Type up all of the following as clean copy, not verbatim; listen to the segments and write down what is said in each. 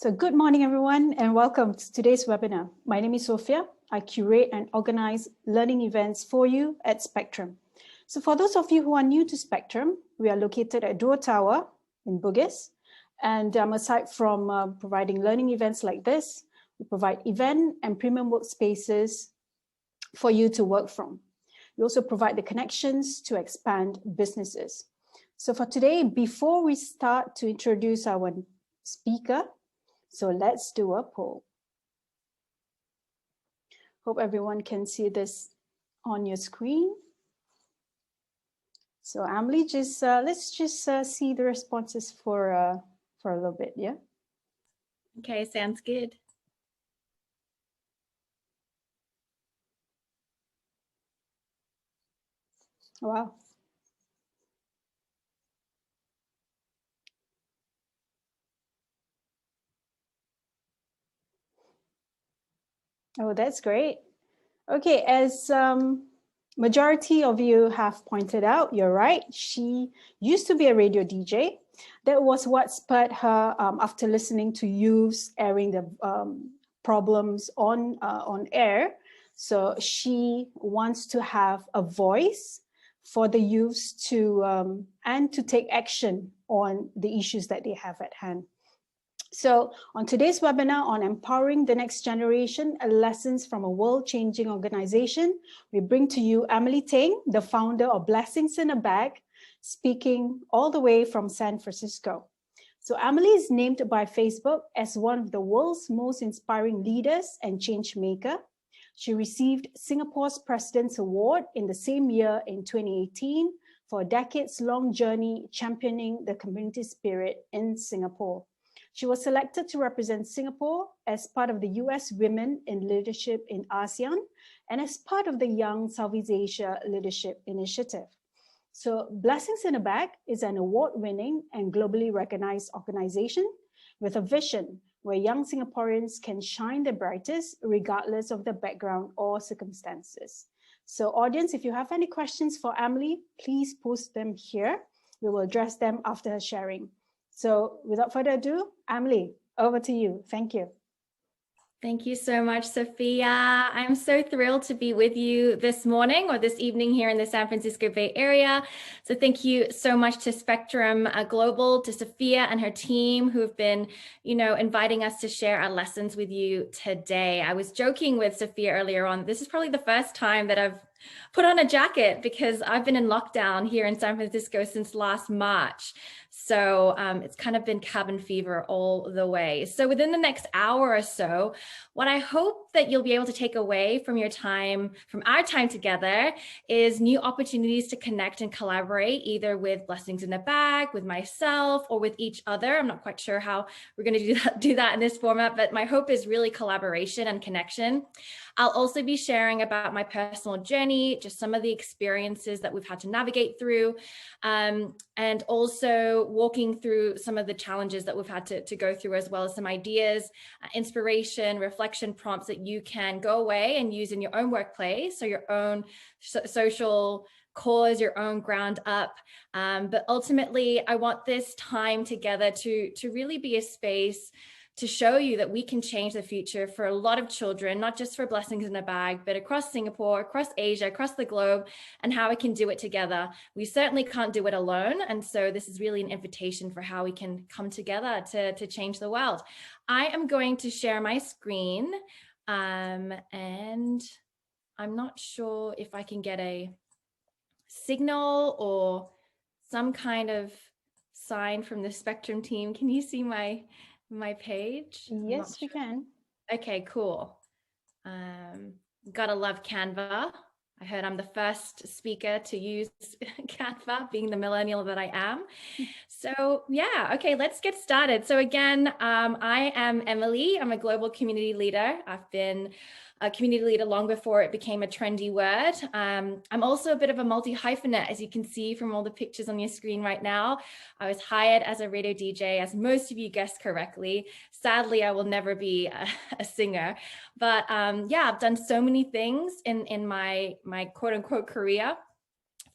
So good morning, everyone, and welcome to today's webinar. My name is Sophia. I curate and organize learning events for you at Spectrum. So for those of you who are new to Spectrum, we are located at Duo Tower in Bugis. And aside from providing learning events like this, we provide event and premium workspaces for you to work from. We also provide the connections to expand businesses. So for today, before we start to introduce our speaker, so let's do a poll. Hope everyone can see this on your screen. So Emily, let's just see the responses for a little bit, yeah? Okay, sounds good. Wow. Oh, that's great. Okay, as majority of you have pointed out, you're right. She used to be a radio DJ. That was what spurred her after listening to youths airing the problems on air. So she wants to have a voice for the youths to and to take action on the issues that they have at hand. So on today's webinar on empowering the next generation, lessons from a world-changing organization, we bring to you Emily Teng, the founder of Blessings in a Bag, speaking all the way from San Francisco. So Emily is named by Facebook as one of the world's most inspiring leaders and change maker. She received Singapore's President's Award in the same year in 2018 for a decades-long journey championing the community spirit in Singapore. She was selected to represent Singapore as part of the US Women in Leadership in ASEAN and as part of the Young Southeast Asia Leadership Initiative. So Blessings in a Bag is an award-winning and globally recognized organization with a vision where young Singaporeans can shine their brightest regardless of their background or circumstances. So audience, if you have any questions for Emily, please post them here. We will address them after her sharing. So without further ado, Emily, over to you. Thank you. Thank you so much, Sophia. I'm so thrilled to be with you this morning or this evening here in the San Francisco Bay Area. So thank you so much to Spectrum Global, to Sophia and her team who have been, inviting us to share our lessons with you today. I was joking with Sophia earlier on. This is probably the first time that I've put on a jacket because I've been in lockdown here in San Francisco since last March. So it's kind of been cabin fever all the way. So within the next hour or so, what I hope that you'll be able to take away from our time together is new opportunities to connect and collaborate, either with Blessings in a Bag, with myself, or with each other. I'm not quite sure how we're going to do that in this format, but my hope is really collaboration and connection. I'll also be sharing about my personal journey, just some of the experiences that we've had to navigate through, and also walking through some of the challenges that we've had to go through, as well as some ideas, inspiration, reflection prompts that you can go away and use in your own workplace or your own social cause, your own ground up. But ultimately, I want this time together to really be a space to show you that we can change the future for a lot of children, not just for Blessings in a Bag, but across Singapore, across Asia, across the globe, and how we can do it together. We certainly can't do it alone. And so this is really an invitation for how we can come together to change the world. I am going to share my screen, and I'm not sure if I can get a signal or some kind of sign from the Spectrum team. Can you see my page? Yes, we can. Okay, cool. Gotta love Canva. I heard I'm the first speaker to use Canva, being the millennial that I am. So yeah, okay, let's get started. So again, I am Emily. I'm a global community leader. I've been a community leader long before it became a trendy word. I'm also a bit of a multi-hyphenate, as you can see from all the pictures on your screen right now. I was hired as a radio DJ, as most of you guessed correctly. Sadly, I will never be a singer, but yeah, I've done so many things in my quote unquote career.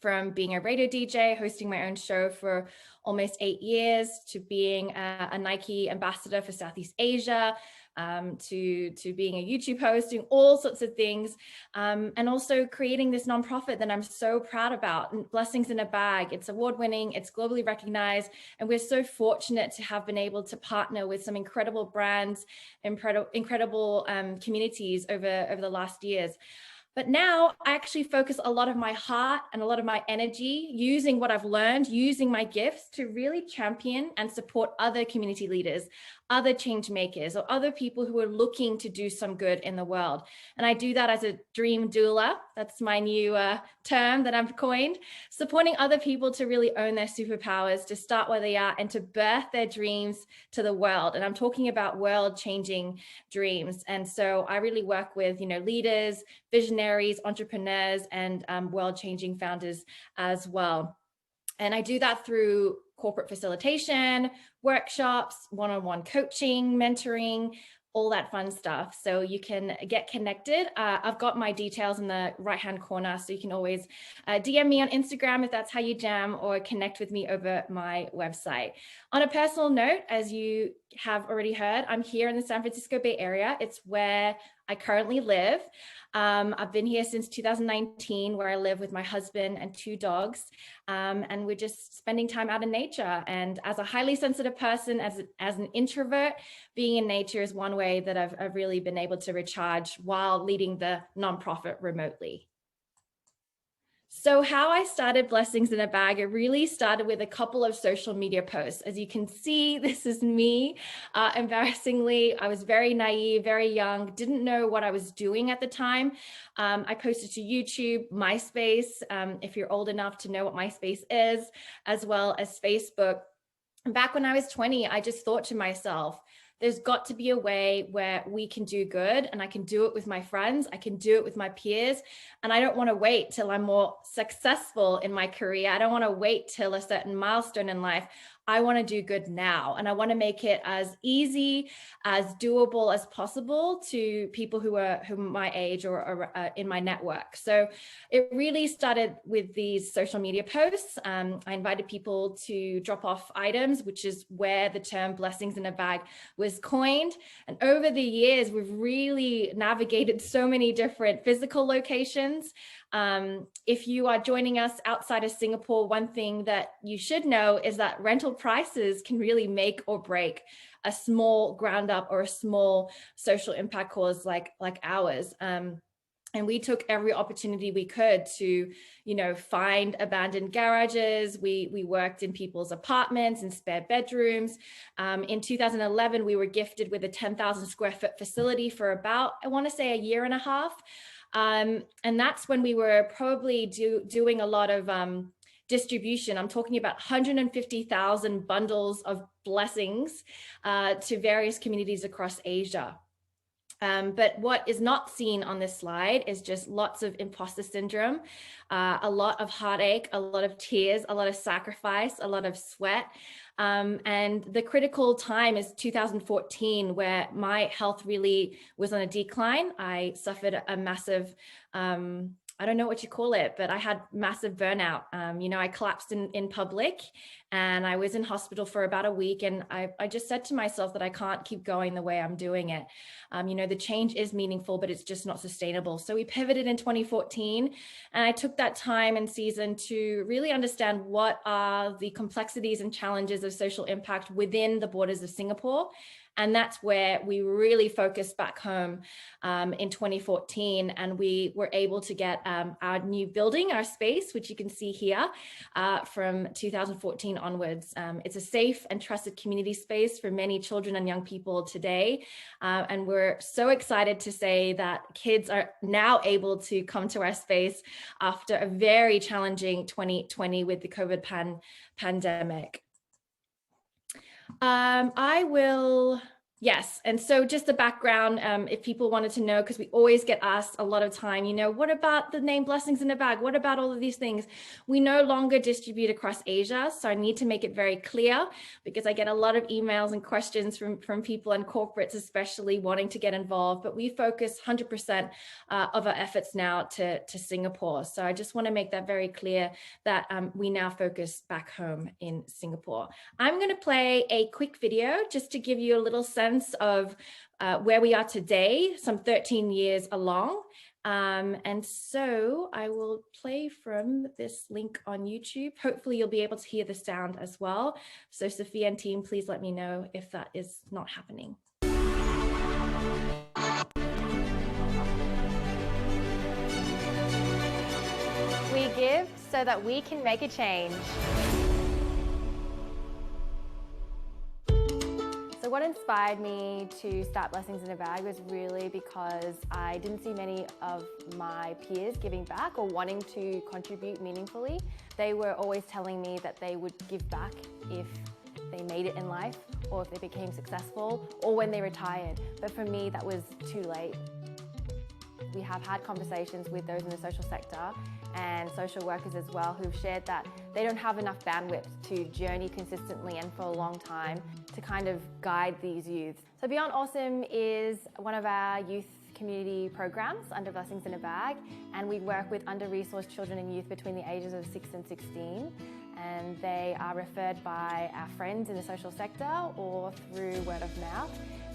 from being a radio DJ, hosting my own show for almost 8 years, to being a Nike ambassador for Southeast Asia, to being a YouTube host, doing all sorts of things, and also creating this nonprofit that I'm so proud about, Blessings in a Bag. It's award-winning, it's globally recognized, and we're so fortunate to have been able to partner with some incredible brands, incredible communities over the last years. But now I actually focus a lot of my heart and a lot of my energy using what I've learned, using my gifts to really champion and support other community leaders, other change makers, or other people who are looking to do some good in the world. And I do that as a dream doula. That's my new term that I've coined, supporting other people to really own their superpowers, to start where they are and to birth their dreams to the world. And I'm talking about world-changing dreams. And so I really work with, leaders, visionaries, entrepreneurs, and world-changing founders as well. And I do that through corporate facilitation, workshops, one-on-one coaching, mentoring, all that fun stuff. So you can get connected. I've got my details in the right-hand corner, so you can always DM me on Instagram if that's how you jam, or connect with me over my website. On a personal note, as you have already heard, I'm here in the San Francisco Bay Area. It's where I currently live. I've been here since 2019, where I live with my husband and 2 dogs. And we're just spending time out in nature. And as a highly sensitive person, as an introvert, being in nature is one way that I've really been able to recharge while leading the nonprofit remotely. So how I started Blessings in a Bag, it really started with a couple of social media posts. As you can see, this is me. Embarrassingly, I was very naive, very young, didn't know what I was doing at the time. I posted to YouTube, MySpace, if you're old enough to know what MySpace is, as well as Facebook. Back when I was 20, I just thought to myself, there's got to be a way where we can do good, and I can do it with my friends, I can do it with my peers, and I don't want to wait till I'm more successful in my career. I don't want to wait till a certain milestone in life. I want to do good now, and I want to make it as easy, as doable as possible to people who are my age or in my network. So it really started with these social media posts. I invited people to drop off items, which is where the term Blessings in a Bag was coined. And over the years, we've really navigated so many different physical locations. If you are joining us outside of Singapore, one thing that you should know is that rental prices can really make or break a small ground up or a small social impact cause like ours. And we took every opportunity we could to, find abandoned garages. We worked in people's apartments and spare bedrooms. In 2011, we were gifted with a 10,000 square foot facility for about, I want to say, a year and a half. And that's when we were probably doing a lot of distribution. I'm talking about 150,000 bundles of blessings to various communities across Asia. But what is not seen on this slide is just lots of imposter syndrome, a lot of heartache, a lot of tears, a lot of sacrifice, a lot of sweat. And the critical time is 2014, where my health really was on a decline. I suffered a massive, I don't know what you call it, but I had massive burnout. I collapsed in public, and I was in hospital for about a week. And I just said to myself that I can't keep going the way I'm doing it. The change is meaningful, but it's just not sustainable. So we pivoted in 2014, and I took that time and season to really understand what are the complexities and challenges of social impact within the borders of Singapore. And that's where we really focused back home in 2014. And we were able to get our new building, our space, which you can see here from 2014 onwards. It's a safe and trusted community space for many children and young people today. And we're so excited to say that kids are now able to come to our space after a very challenging 2020 with the COVID pandemic. I will, Yes. And so just the background, if people wanted to know, because we always get asked a lot of time, what about the name Blessings in a Bag? What about all of these things? We no longer distribute across Asia. So I need to make it very clear, because I get a lot of emails and questions from people and corporates, especially wanting to get involved. But we focus 100% of our efforts now to Singapore. So I just want to make that very clear that we now focus back home in Singapore. I'm going to play a quick video just to give you a little sense of where we are today, some 13 years along. And so I will play from this link on YouTube. Hopefully you'll be able to hear the sound as well. So Sophia and team, please let me know if that is not happening. We give so that we can make a change. So what inspired me to start Blessings in a Bag was really because I didn't see many of my peers giving back or wanting to contribute meaningfully. They were always telling me that they would give back if they made it in life, or if they became successful, or when they retired. But for me, that was too late. We have had conversations with those in the social sector and social workers as well, who've shared that they don't have enough bandwidth to journey consistently and for a long time to kind of guide these youth. So Beyond Awesome is one of our youth community programs under Blessings in a Bag, and we work with under-resourced children and youth between the ages of 6 and 16, and they are referred by our friends in the social sector or through word of mouth.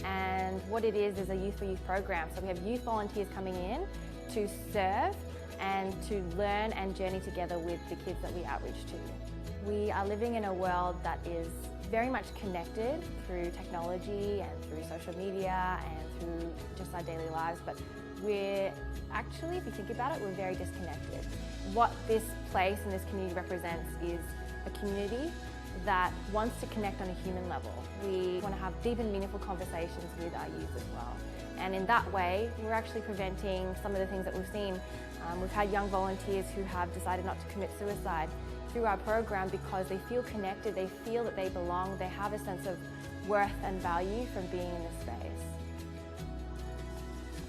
And what it is a youth for youth program. So we have youth volunteers coming in to serve and to learn and journey together with the kids that we outreach to. We are living in a world that is very much connected through technology and through social media and through just our daily lives, but we're actually, if you think about it, we're very disconnected. What this place and this community represents is a community that wants to connect on a human level. We want to have deep and meaningful conversations with our youth as well. And in that way, we're actually preventing some of the things that we've seen. We've had young volunteers who have decided not to commit suicide through our program because they feel connected, they feel that they belong, they have a sense of worth and value from being in this space.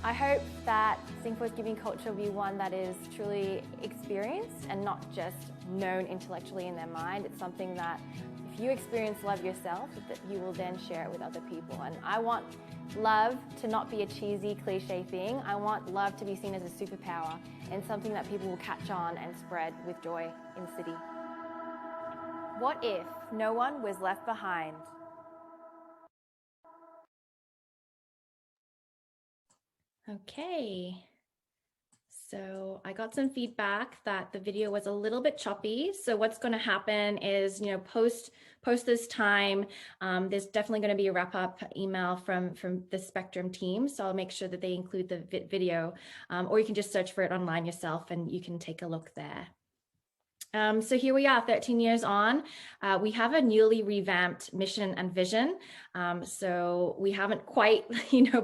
I hope that Singapore's giving culture will be one that is truly experienced and not just known intellectually in their mind. It's something that if you experience love yourself, that you will then share it with other people. And I want love to not be a cheesy cliche thing. I want love to be seen as a superpower and something that people will catch on and spread with joy in the city. What if no one was left behind? Okay, so I got some feedback that the video was a little bit choppy. So what's going to happen is, post this time, there's definitely going to be a wrap-up email from the Spectrum team. So I'll make sure that they include the video, or you can just search for it online yourself and you can take a look there. So here we are 13 years on. We have a newly revamped mission and vision. So we haven't quite,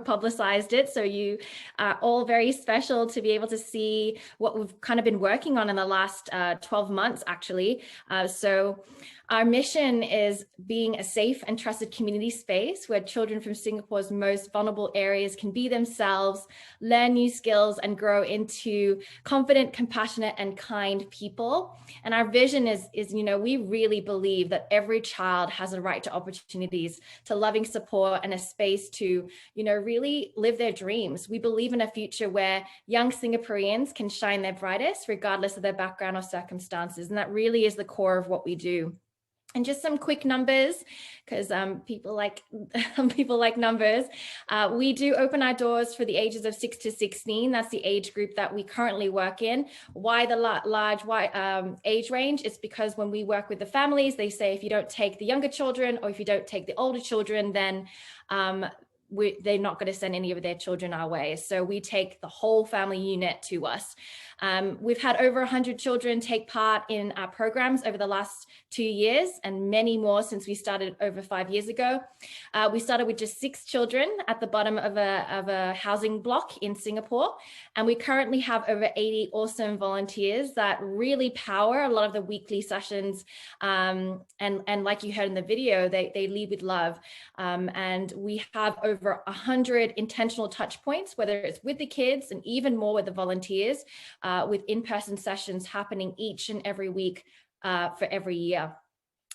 publicized it. So you are all very special to be able to see what we've kind of been working on in the last 12 months, actually. So our mission is being a safe and trusted community space where children from Singapore's most vulnerable areas can be themselves, learn new skills, and grow into confident, compassionate, and kind people. And our vision is we really believe that every child has a right to opportunities, to loving support, and a space to, really live their dreams. We believe in a future where young Singaporeans can shine their brightest, regardless of their background or circumstances. And that really is the core of what we do. And just some quick numbers, because people like numbers. We do open our doors for the ages of 6 to 16. That's the age group that we currently work in. Why the large age range? It's because when we work with the families, they say if you don't take the younger children or if you don't take the older children, then they're not going to send any of their children our way. So we take the whole family unit to us. We've had over 100 children take part in our programs over the last 2 years, and many more since we started over 5 years ago. We started with just 6 children at the bottom of a housing block in Singapore, and we currently have over 80 awesome volunteers that really power a lot of the weekly sessions. And like you heard in the video, they lead with love. And we have over 100 intentional touch points, whether it's with the kids and even more with the volunteers, with in-person sessions happening each and every week for every year.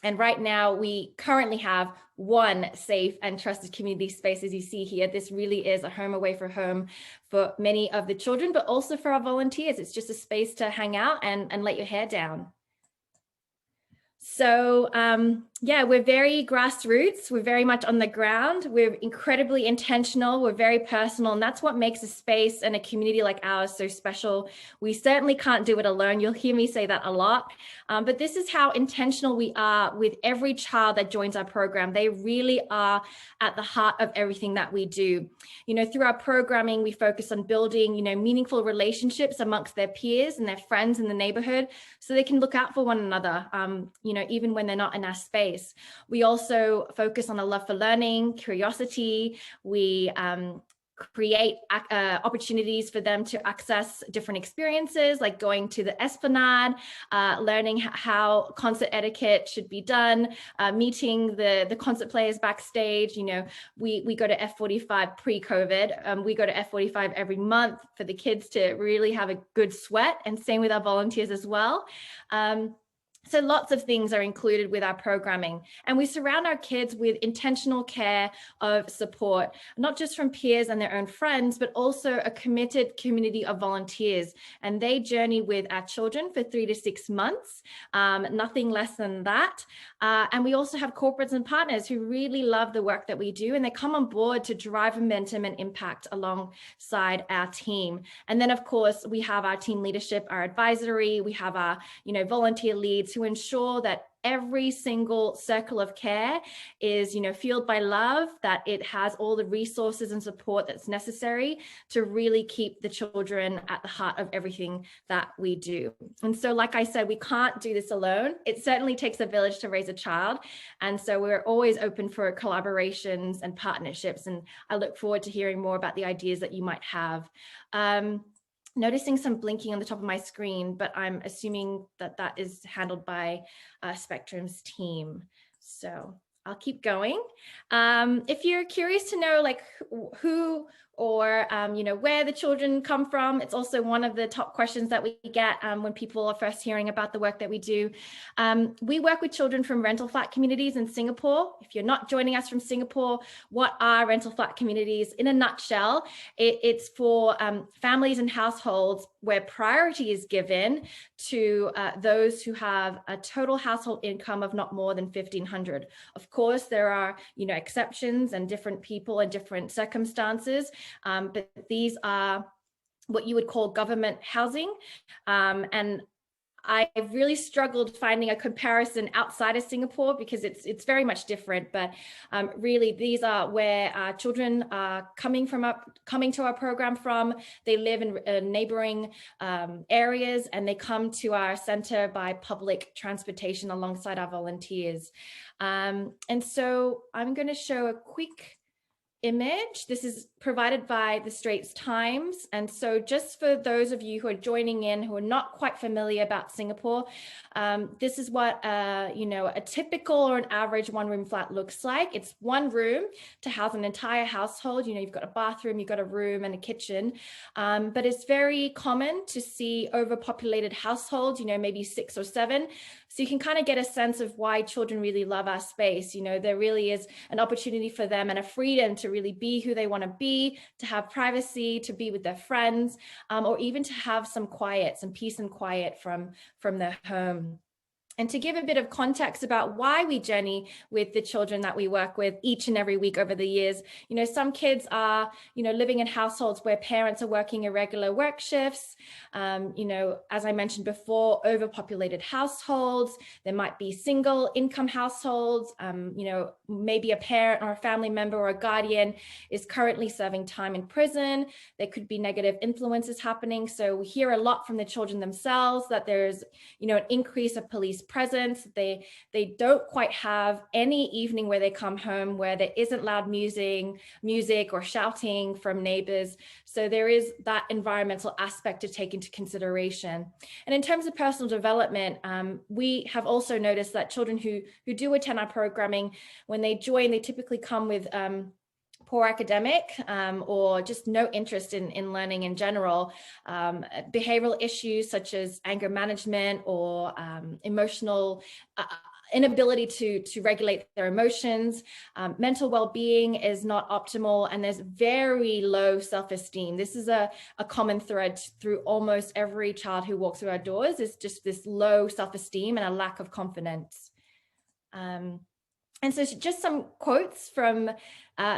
And right now, we currently have one safe and trusted community space, as you see here. This really is a home away from home for many of the children, but also for our volunteers. It's just a space to hang out and let your hair down. So yeah, we're very grassroots. We're very much on the ground. We're incredibly intentional. We're very personal. And that's what makes a space and a community like ours so special. We certainly can't do it alone. You'll hear me say that a lot. But this is how intentional we are with every child that joins our program. They really are at the heart of everything that we do. You know, through our programming, we focus on building, you know, meaningful relationships amongst their peers and their friends in the neighborhood so they can look out for one another, you know, even when they're not in our space. We also focus on a love for learning, curiosity. We create opportunities for them to access different experiences, like going to the Esplanade, learning how concert etiquette should be done, meeting the concert players backstage. You know, we go to F45 pre-COVID. We go to F45 every month for the kids to really have a good sweat, and same with our volunteers as well. So lots of things are included with our programming, and we surround our kids with intentional care of support, not just from peers and their own friends, but also a committed community of volunteers. And they journey with our children for 3 to 6 months, nothing less than that. And we also have corporates and partners who really love the work that we do, and they come on board to drive momentum and impact alongside our team. And then, of course, we have our team leadership, our advisory, we have our, you know, volunteer leads to ensure that every single circle of care is, you know, fueled by love, that it has all the resources and support that's necessary to really keep the children at the heart of everything that we do. And so, like I said, we can't do this alone. It certainly takes a village to raise a child. And so we're always open for collaborations and partnerships. And I look forward to hearing more about the ideas that you might have. Noticing some blinking on the top of my screen, but I'm assuming that that is handled by Spectrum's team. So I'll keep going. If you're curious to know like who or you know, where the children come from, it's also one of the top questions that we get when people are first hearing about the work that we do. We work with children from rental flat communities in Singapore. If you're not joining us from Singapore, what are rental flat communities? In a nutshell, it's for families and households where priority is given to those who have a total household income of not more than 1,500. Of course, there are, you know, exceptions and different people and different circumstances, but these are what you would call government housing. And I've really struggled finding a comparison outside of Singapore because it's very much different. But really, these are where our children are coming to our program from. They live in neighboring areas, and they come to our center by public transportation alongside our volunteers. And so I'm going to show a quick image. This is provided by the Straits Times. And so just for those of you who are joining in, who are not quite familiar about Singapore, this is what you know, a typical or an average one-room flat looks like. It's one room to house an entire household. You know, you've got a bathroom, you've got a room and a kitchen, but it's very common to see overpopulated households, you know, maybe 6 or 7. So you can kind of get a sense of why children really love our space. You know, there really is an opportunity for them and a freedom to really be who they want to be, to have privacy, to be with their friends, or even to have some quiet, some peace and quiet from their home. And to give a bit of context about why we journey with the children that we work with each and every week over the years, some kids are, living in households where parents are working irregular work shifts. As I mentioned before, overpopulated households. There might be single income households. Maybe a parent or a family member or a guardian is currently serving time in prison. There could be negative influences happening. So we hear a lot from the children themselves that there's, an increase of police presence. They don't quite have any evening where they come home where there isn't loud music or shouting from neighbors. So there is that environmental aspect to take into consideration. And in terms of personal development, we have also noticed that children who do attend our programming, when they join, they typically come with poor academic or just no interest in learning in general, behavioral issues such as anger management or emotional inability to regulate their emotions. Mental well-being is not optimal, and there's very low self-esteem. This is a common thread through almost every child who walks through our doors, is just this low self-esteem and a lack of confidence. And so just some quotes from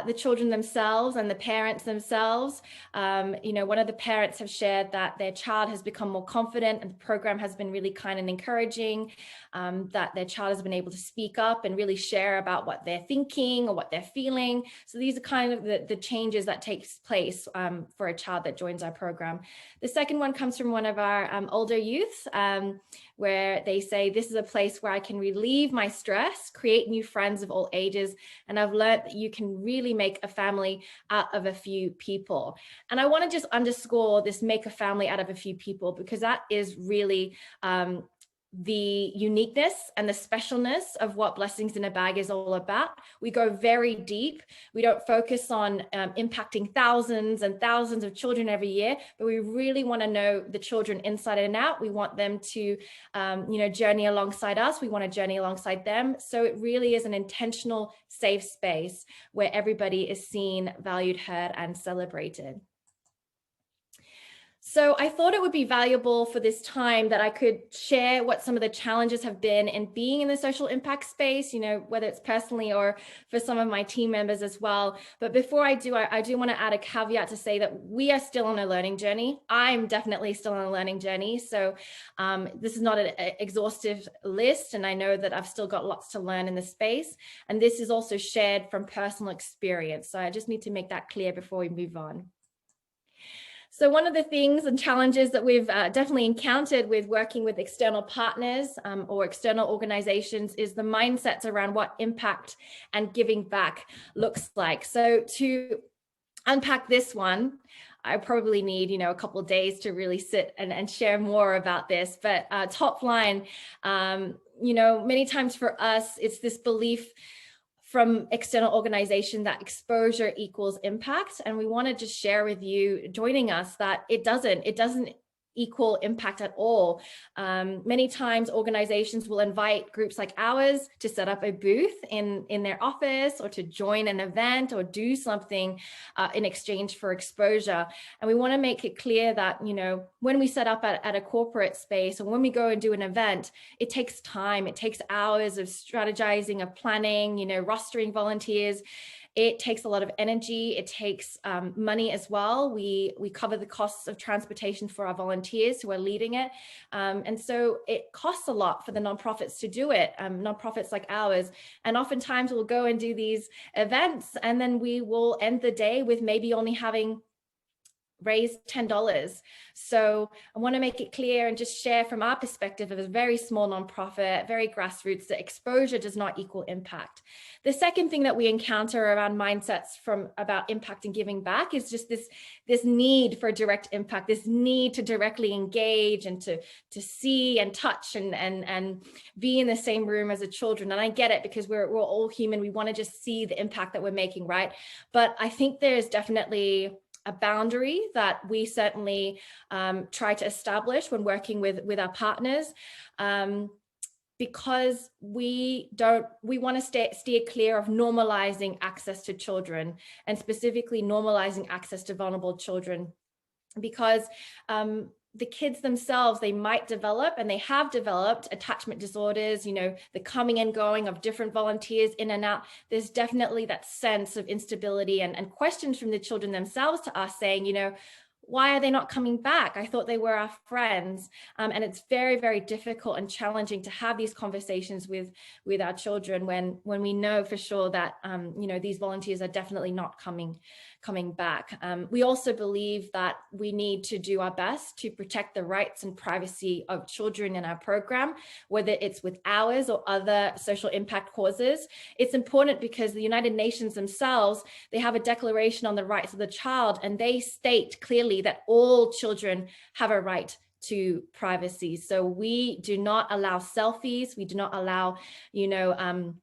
the children themselves and the parents themselves. One of the parents have shared that their child has become more confident and the program has been really kind and encouraging, that their child has been able to speak up and really share about what they're thinking or what they're feeling. So these are kind of the changes that takes place for a child that joins our program. The second one comes from one of our older youths, where they say, this is a place where I can relieve my stress, create new friends of all ages, and I've learned that you can really make a family out of a few people. And I want to just underscore this make a family out of a few people, because that is really the uniqueness and the specialness of what Blessings in a Bag is all about. We go very deep. We don't focus on impacting thousands and thousands of children every year, but we really want to know the children inside and out. We want them to, journey alongside us. We want to journey alongside them. So it really is an intentional, safe space where everybody is seen, valued, heard, and celebrated. So I thought it would be valuable for this time that I could share what some of the challenges have been in being in the social impact space, whether it's personally or for some of my team members as well. But before I do, I do want to add a caveat to say that we are still on a learning journey. I'm definitely still on a learning journey. So this is not an exhaustive list, and I know that I've still got lots to learn in this space. And this is also shared from personal experience. So I just need to make that clear before we move on. So one of the things and challenges that we've definitely encountered with working with external partners or external organizations is the mindsets around what impact and giving back looks like. So to unpack this one, I probably need, a couple of days to really sit and share more about this. But top line, many times for us, it's this belief from external organization that exposure equals impact. And we want to just share with you joining us that it doesn't equal impact at all. Many times organizations will invite groups like ours to set up a booth in their office or to join an event or do something in exchange for exposure. And we want to make it clear that, when we set up at a corporate space or when we go and do an event, it takes time, it takes hours of strategizing, of planning, rostering volunteers. It takes a lot of energy. It takes money as well. We cover the costs of transportation for our volunteers who are leading it. And so it costs a lot for the nonprofits to do it, nonprofits like ours. And oftentimes we'll go and do these events, and then we will end the day with maybe only having raised $10. So I want to make it clear and just share from our perspective of a very small nonprofit, very grassroots, that exposure does not equal impact. The second thing that we encounter around mindsets about impact and giving back is just this need for direct impact, this need to directly engage and to see and touch and be in the same room as the children. And I get it, because we're all human. We want to just see the impact that we're making, right? But I think there's definitely a boundary that we certainly try to establish when working with our partners, because we want to steer clear of normalizing access to children, and specifically normalizing access to vulnerable children, because the kids themselves, they might develop, and they have developed, attachment disorders, you know, the coming and going of different volunteers in and out. There's definitely that sense of instability and questions from the children themselves to us saying, you know, why are they not coming back? I thought they were our friends. And it's very, very difficult and challenging to have these conversations with our children when we know for sure that, you know, these volunteers are definitely not coming back. We also believe that we need to do our best to protect the rights and privacy of children in our program, whether it's with ours or other social impact causes. It's important because the United Nations themselves, they have a declaration on the rights of the child, and they state clearly that all children have a right to privacy. So we do not allow selfies. We do not allow, you know,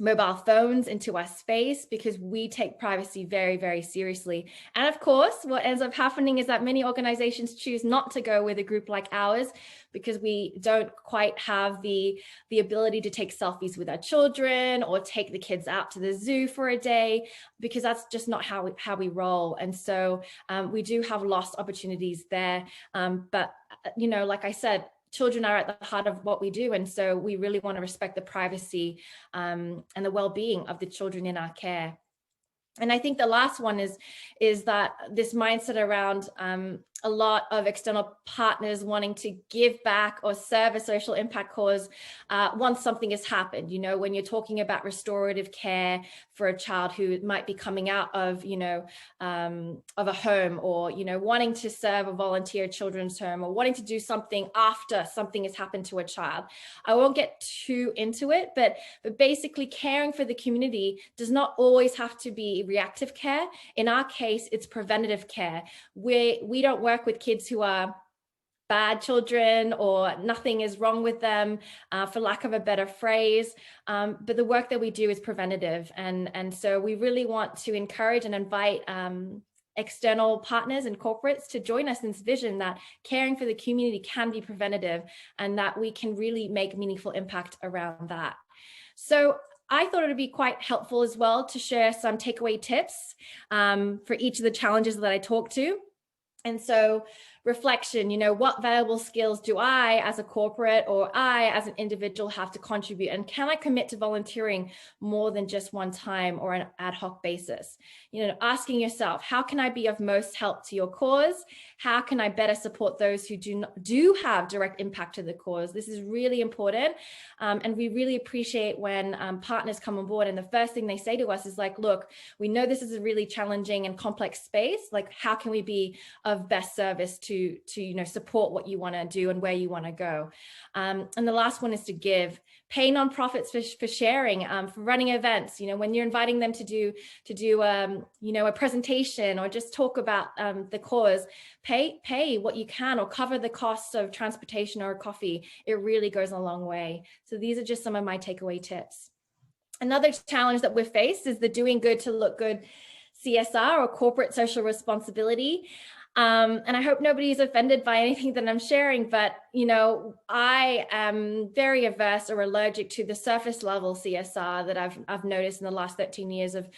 mobile phones into our space, because we take privacy very, very seriously. And of course, what ends up happening is that many organizations choose not to go with a group like ours, because we don't quite have the ability to take selfies with our children or take the kids out to the zoo for a day, because that's just not how we roll. And so we do have lost opportunities there. But, you know, like I said, children are at the heart of what we do. And so we really want to respect the privacy and the well-being of the children in our care. And I think the last one is that this mindset around a lot of external partners wanting to give back or serve a social impact cause once something has happened. You know, when you're talking about restorative care for a child who might be coming out of, you know, of a home, or, you know, wanting to serve a volunteer children's home, or wanting to do something after something has happened to a child. I won't get too into it, but basically caring for the community does not always have to be reactive care. In our case, it's preventative care. We don't work with kids who are bad children or nothing is wrong with them, for lack of a better phrase. But the work that we do is preventative. And so we really want to encourage and invite external partners and corporates to join us in this vision that caring for the community can be preventative, and that we can really make meaningful impact around that. So I thought it would be quite helpful as well to share some takeaway tips for each of the challenges that I talked to. And so reflection, you know, what valuable skills do I as a corporate or I as an individual have to contribute? And can I commit to volunteering more than just one time or an ad hoc basis? You know, asking yourself, how can I be of most help to your cause? How can I better support those who do have direct impact to the cause? This is really important. And we really appreciate when partners come on board and the first thing they say to us is like, look, we know this is a really challenging and complex space. Like, how can we be of best service to you know, support what you want to do and where you want to go? And the last one is to give. Pay nonprofits for sharing, for running events. You know, when you're inviting them to do you know, a presentation or just talk about the cause, pay what you can, or cover the costs of transportation or coffee. It really goes a long way. So these are just some of my takeaway tips. Another challenge that we're faced is the doing good to look good CSR, or corporate social responsibility. And I hope nobody is offended by anything that I'm sharing, but, you know, I am very averse or allergic to the surface level CSR that I've noticed in the last 13 years of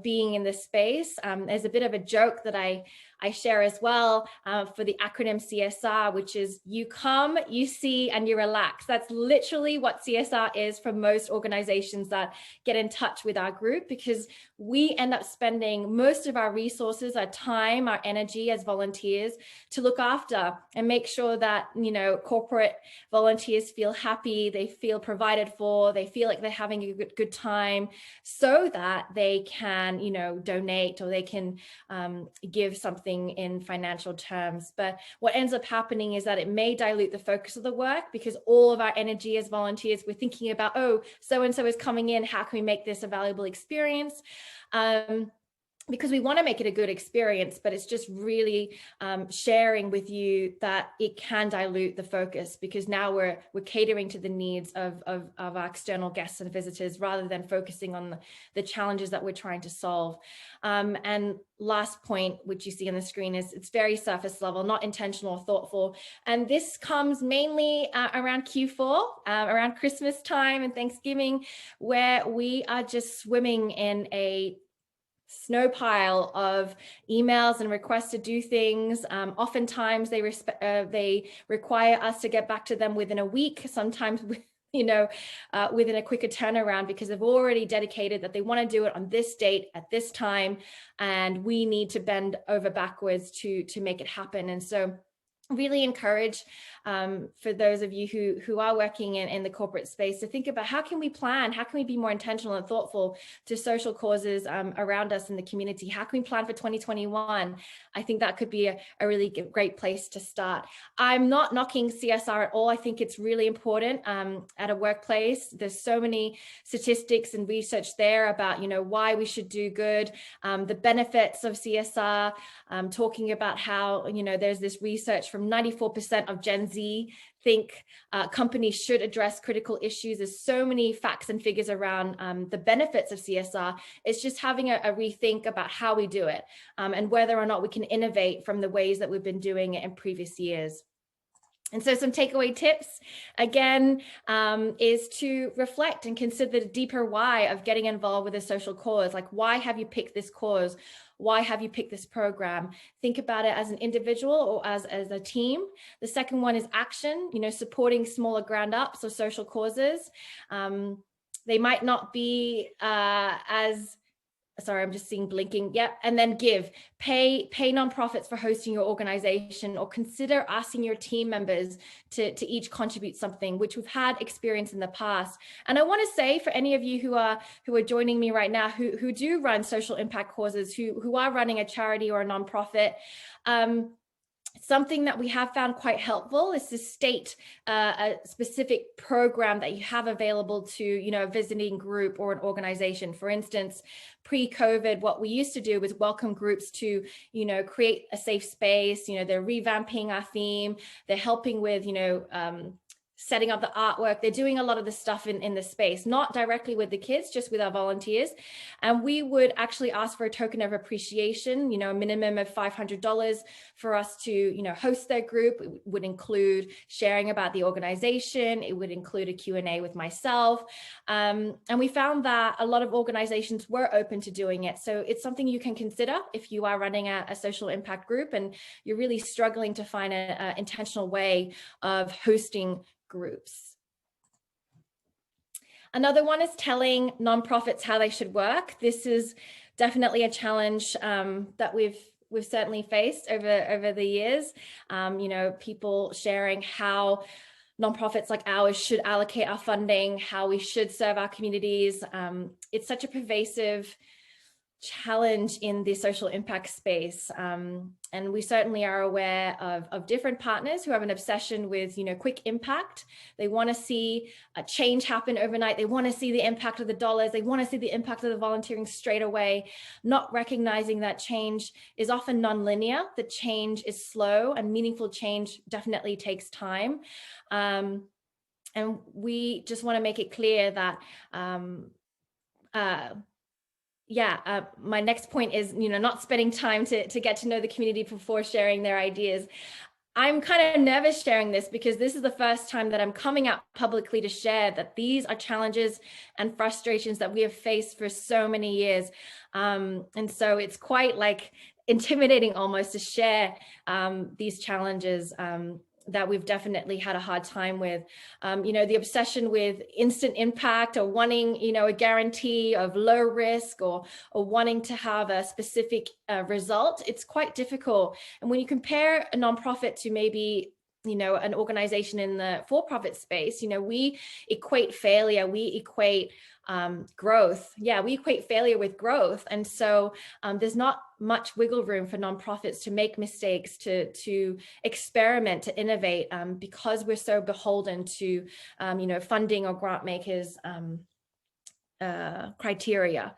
being in this space. There's a bit of a joke that I share as well for the acronym CSR, which is you come, you see, and you relax. That's literally what CSR is for most organizations that get in touch with our group, because we end up spending most of our resources, our time, our energy as volunteers to look after and make sure that, you know, corporate volunteers feel happy, they feel provided for, they feel like they're having a good time, so that they can, you know, donate, or they can give something in financial terms. But what ends up happening is that it may dilute the focus of the work, because all of our energy as volunteers, we're thinking about, oh, so-and-so is coming in, how can we make this a valuable experience? Because we want to make it a good experience, but it's just really sharing with you that it can dilute the focus, because now we're catering to the needs of our external guests and visitors, rather than focusing on the challenges that we're trying to solve. And last point, which you see on the screen, is it's very surface level, not intentional or thoughtful. And this comes mainly around Q4, around Christmas time and Thanksgiving, where we are just swimming in a snow pile of emails and requests to do things. Oftentimes they require us to get back to them within a week, sometimes within a quicker turnaround, because they've already dedicated that they want to do it on this date at this time, and we need to bend over backwards to make it happen. And so really encourage for those of you who are working in the corporate space to think about how can we plan, how can we be more intentional and thoughtful to social causes around us in the community. How can we plan for 2021? I think that could be a really great place to start. I'm not knocking CSR at all. I think it's really important at a workplace. There's so many statistics and research there about, why we should do good, the benefits of CSR, talking about how, there's this research from 94% of Gen Z think companies should address critical issues. There's so many facts and figures around the benefits of CSR. It's just having a rethink about how we do it and whether or not we can innovate from the ways that we've been doing it in previous years. And so some takeaway tips, again, is to reflect and consider the deeper why of getting involved with a social cause. Like, why have you picked this cause? Why have you picked this program? Think about it as an individual or as a team. The second one is action, supporting smaller ground ups or social causes. They might not be sorry, I'm just seeing blinking. Yep. And then give, pay nonprofits for hosting your organization, or consider asking your team members to each contribute something, which we've had experience in the past. And I want to say, for any of you who are joining me right now, who do run social impact causes, who are running a charity or a nonprofit, something that we have found quite helpful is to state a specific program that you have available to, a visiting group or an organization. For instance, pre-COVID, what we used to do was welcome groups to, create a safe space. They're revamping our theme. They're helping with, setting up the artwork. They're doing a lot of the stuff in the space, not directly with the kids, just with our volunteers. And we would actually ask for a token of appreciation, a minimum of $500 for us to, host their group. It would include sharing about the organization. It would include a Q&A with myself. And we found that a lot of organizations were open to doing it. So it's something you can consider if you are running a social impact group and you're really struggling to find an intentional way of hosting groups. Another one is telling nonprofits how they should work. This is definitely a challenge that we've certainly faced over the years. People sharing how nonprofits like ours should allocate our funding, how we should serve our communities. It's such a pervasive challenge in the social impact space. And we certainly are aware of different partners who have an obsession with, quick impact. They want to see a change happen overnight. They want to see the impact of the dollars. They want to see the impact of the volunteering straight away, not recognizing that change is often nonlinear. The change is slow, and meaningful change definitely takes time. And we just want to make it clear that my next point is, not spending time to get to know the community before sharing their ideas. I'm kind of nervous sharing this because this is the first time that I'm coming out publicly to share that these are challenges and frustrations that we have faced for so many years. And so it's quite intimidating almost to share these challenges that we've definitely had a hard time with. The obsession with instant impact, or wanting, a guarantee of low risk, or wanting to have a specific result. It's quite difficult. And when you compare a nonprofit to maybe, an organization in the for-profit space, we equate failure, we equate growth. Yeah, we equate failure with growth. And so there's not much wiggle room for nonprofits to make mistakes, to experiment, to innovate, because we're so beholden to, funding or grant makers criteria.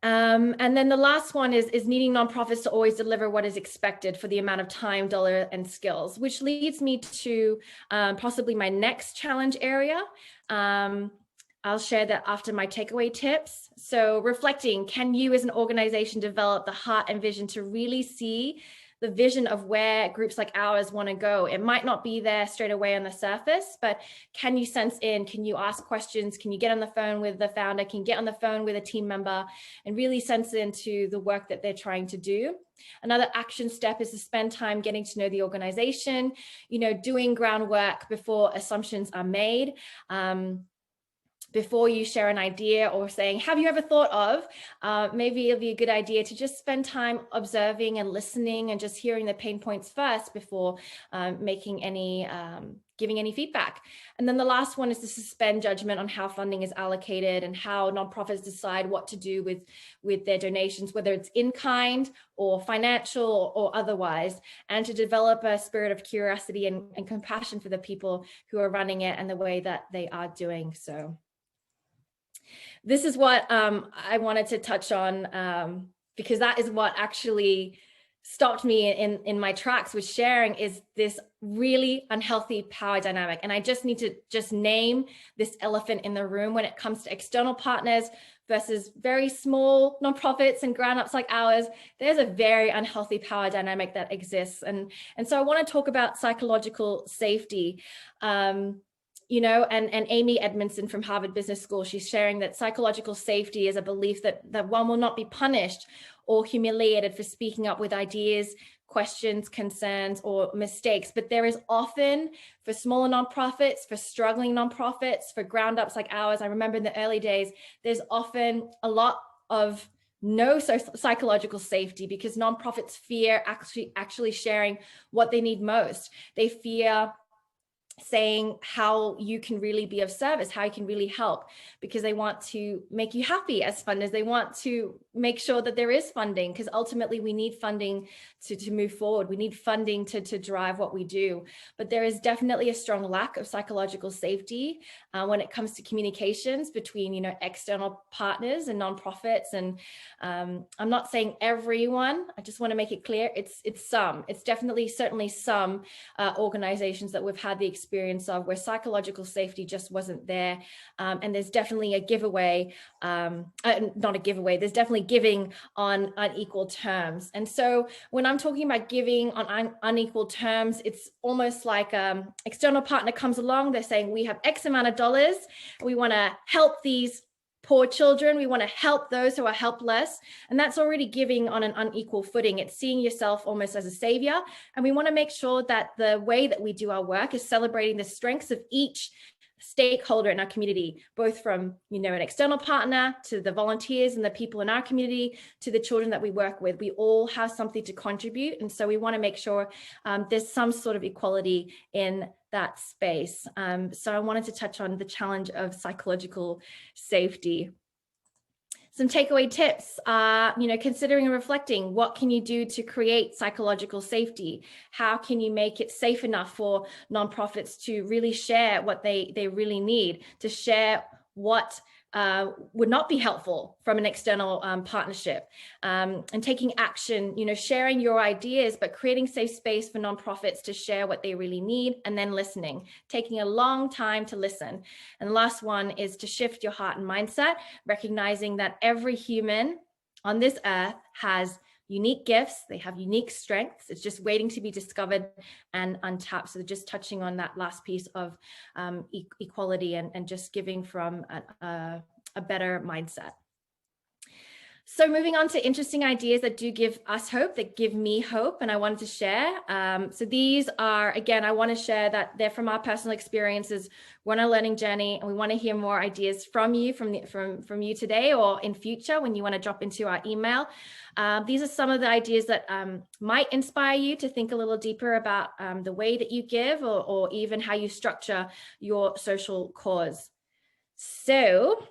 And then the last one is needing nonprofits to always deliver what is expected for the amount of time, dollar, and skills, which leads me to possibly my next challenge area. I'll share that after my takeaway tips. So reflecting, can you as an organization develop the heart and vision to really see the vision of where groups like ours want to go. It might not be there straight away on the surface, but can you sense in? Can you ask questions? Can you get on the phone with the founder? Can you get on the phone with a team member and really sense into the work that they're trying to do? Another action step is to spend time getting to know the organization, doing groundwork before assumptions are made. Before you share an idea or saying, have you ever thought of, maybe it'll be a good idea to just spend time observing and listening and just hearing the pain points first before making any, giving any feedback. And then the last one is to suspend judgment on how funding is allocated and how nonprofits decide what to do with their donations, whether it's in kind or financial or otherwise, and to develop a spirit of curiosity and compassion for the people who are running it and the way that they are doing so. This is what I wanted to touch on because that is what actually stopped me in my tracks with sharing, is this really unhealthy power dynamic. And I just need to name this elephant in the room when it comes to external partners versus very small nonprofits and grown-ups like ours. There's a very unhealthy power dynamic that exists. And so I want to talk about psychological safety. And Amy Edmondson from Harvard Business School, she's sharing that psychological safety is a belief that one will not be punished or humiliated for speaking up with ideas, questions, concerns, or mistakes. But there is often, for smaller nonprofits, for struggling nonprofits, for ground-ups like ours, I remember in the early days, there's often a lot of no psychological safety because nonprofits fear actually sharing what they need most. They fear saying how you can really be of service, how you can really help, because they want to make you happy as funders. They want to make sure that there is funding, because ultimately we need funding to move forward. We need funding to drive what we do. But there is definitely a strong lack of psychological safety when it comes to communications between, external partners and nonprofits. And I'm not saying everyone, I just want to make it clear, it's some. It's certainly some organizations that we've had the experience of where psychological safety just wasn't there. And there's definitely a giveaway, not a giveaway, there's definitely giving on unequal terms. And so when I'm talking about giving on unequal terms, it's almost like external partner comes along, they're saying, we have X amount of dollars, we want to help these poor children, we want to help those who are helpless. And that's already giving on an unequal footing. It's seeing yourself almost as a savior. And we want to make sure that the way that we do our work is celebrating the strengths of each stakeholder in our community, both from, an external partner to the volunteers and the people in our community to the children that we work with. We all have something to contribute. And so we want to make sure there's some sort of equality in that space. So I wanted to touch on the challenge of psychological safety. Some takeaway tips are, considering and reflecting, what can you do to create psychological safety? How can you make it safe enough for nonprofits to really share what they really need, to share what would not be helpful from an external partnership, and taking action, sharing your ideas, but creating safe space for nonprofits to share what they really need, and then listening, taking a long time to listen. And the last one is to shift your heart and mindset, recognizing that every human on this earth has unique gifts, they have unique strengths. It's just waiting to be discovered and untapped. So just touching on that last piece of equality and just giving from a better mindset. So moving on to interesting ideas that do give us hope, that give me hope, and I wanted to share. So these are, again, I want to share that they're from our personal experiences. We're on a learning journey, and we want to hear more ideas from you, from you today or in future when you want to drop into our email. These are some of the ideas that might inspire you to think a little deeper about the way that you give or even how you structure your social cause. So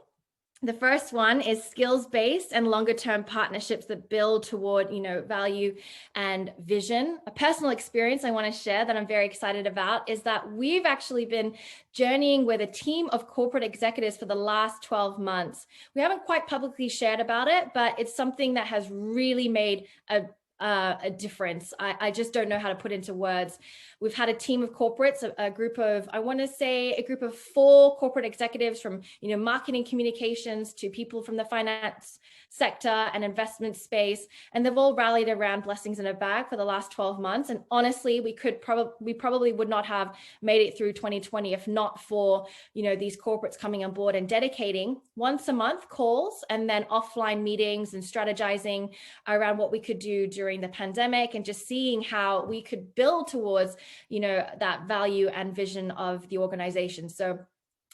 the first one is skills-based and longer-term partnerships that build toward, value and vision. A personal experience I want to share that I'm very excited about is that we've actually been journeying with a team of corporate executives for the last 12 months. We haven't quite publicly shared about it, but it's something that has really made a difference. I just don't know how to put into words. We've had a team of corporates, a group of 4 corporate executives from, marketing communications to people from the finance sector and investment space, and they've all rallied around Blessings in a Bag for the last 12 months. And honestly, we probably would not have made it through 2020 if not for, you know, these corporates coming on board and dedicating once a month calls and then offline meetings and strategizing around what we could do during the pandemic, and just seeing how we could build towards, you know, that value and vision of the organization. So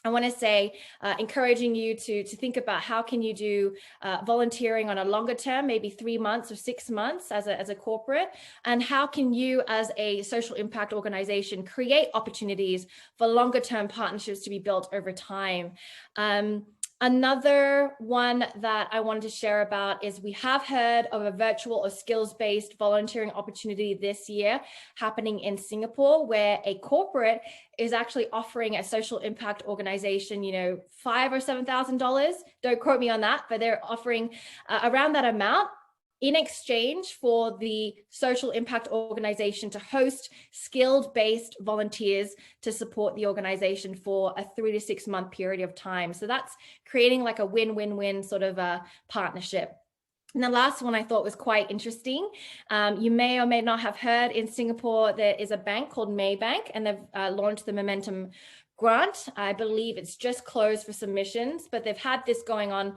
I want to say, encouraging you to think about how can you do volunteering on a longer term, maybe 3 months or 6 months as a corporate, and how can you as a social impact organization create opportunities for longer term partnerships to be built over time. Another one that I wanted to share about is we have heard of a virtual or skills-based volunteering opportunity this year happening in Singapore, where a corporate is actually offering a social impact organization, you know, $5,000 or $7,000. Don't quote me on that, but they're offering around that amount in exchange for the social impact organization to host skilled-based volunteers to support the organization for a 3 to 6 month period of time. So that's creating like a win-win-win sort of a partnership. And the last one I thought was quite interesting. You may or may not have heard, in Singapore, there is a bank called Maybank, and they've launched the Momentum Grant. I believe it's just closed for submissions, but they've had this going on